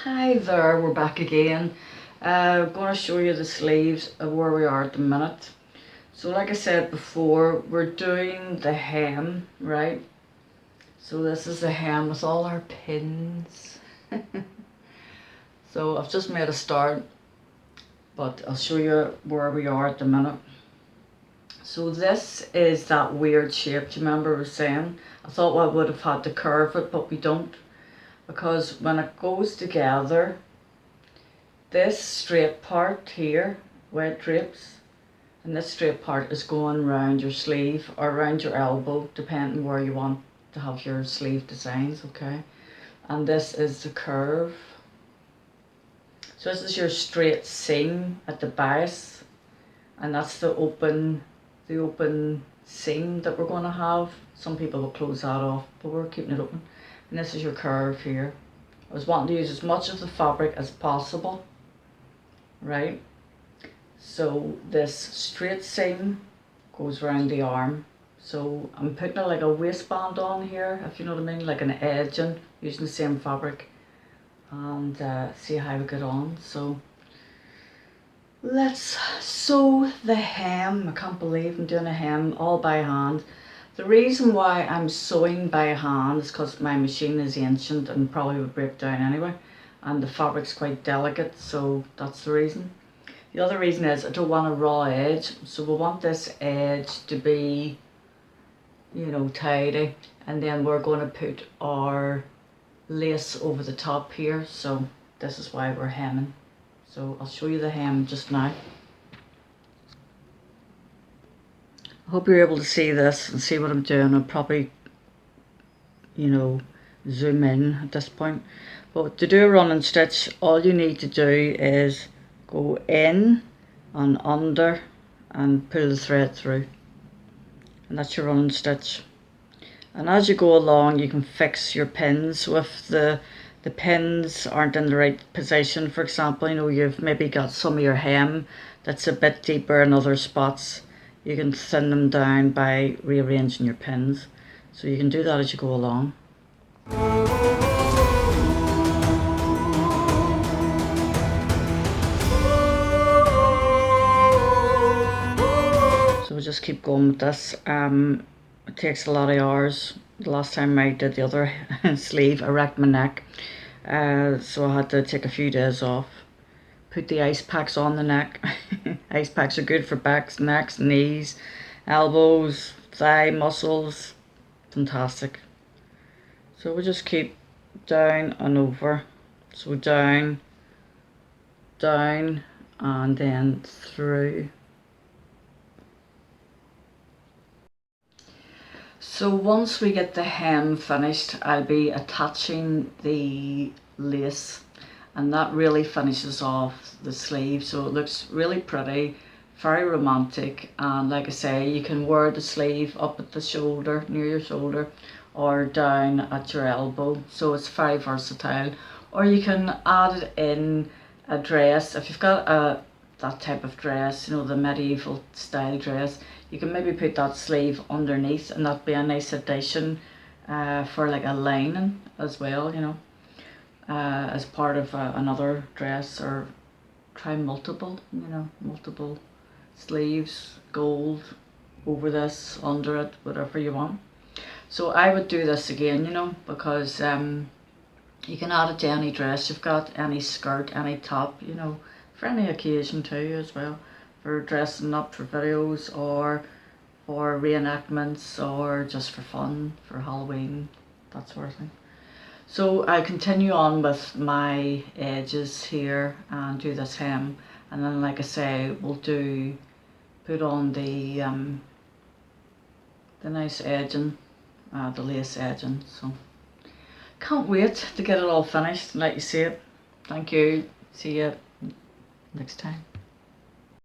Hi there, we're back again. I'm going to show you the sleeves of where we are at the minute. So like I said before, we're doing the hem, right? So this is the hem with all our pins. So I've just made a start, but I'll show you where we are at the minute. So this is that weird shape. Do you remember I was saying? I thought I would have had to curve it, but we don't. Because when it goes together, this straight part here, where it drapes, and this straight part is going around your sleeve or around your elbow, depending where you want to have your sleeve designs, okay? And this is the curve. So this is your straight seam at the base, and that's the open seam that we're going to have. Some people will close that off, but we're keeping it open. And this is your curve here. I was wanting to use as much of the fabric as possible, right? So this straight seam goes around the arm. So I'm putting like a waistband on here, if you know what I mean, like an edging, using the same fabric, and see how we get on. So let's sew the hem. I can't believe I'm doing a hem all by hand. The reason why I'm sewing by hand is because my machine is ancient and probably would break down anyway, and the fabric's quite delicate, so that's the reason. The other reason is I don't want a raw edge, so we want this edge to be, you know, tidy, and then we're going to put our lace over the top here, so this is why we're hemming. So I'll show you the hem just now. I hope you're able to see this and see what I'm doing. I'll probably, you know, zoom in at this point. But to do a running stitch, all you need to do is go in and under and pull the thread through, and that's your running stitch. And as you go along, you can fix your pins. So if the pins aren't in the right position, for example, you know, you've maybe got some of your hem that's a bit deeper in other spots, you can thin them down by rearranging your pins. So you can do that as you go along. So we'll just keep going with this. It takes a lot of hours. The last time I did the other sleeve, I wrecked my neck. So I had to take a few days off. Put the ice packs on the neck. Ice packs are good for backs, necks, knees, elbows, thigh muscles. Fantastic. So we'll just keep down and over. So down, down, and then through. So once we get the hem finished, I'll be attaching the lace, and that really finishes off the sleeve, so it looks really pretty, very romantic. And like I say, you can wear the sleeve up at the shoulder, near your shoulder, or down at your elbow, so it's very versatile. Or you can add it in a dress. If you've got that type of dress, you know, the medieval style dress, you can maybe put that sleeve underneath, and that'd be a nice addition for like a lining as well, you know, as part of another dress. Or try multiple, you know, multiple sleeves, gold over this, under it, whatever you want. So I would do this again, you know, because you can add it to any dress you've got, any skirt, any top, you know, for any occasion too as well, for dressing up for videos or for reenactments or just for fun, for Halloween, that sort of thing. So I continue on with my edges here and do this hem, and then like I say, we'll put on the nice edging, the lace edging. So can't wait to get it all finished and let you see it. Thank you. See you next time.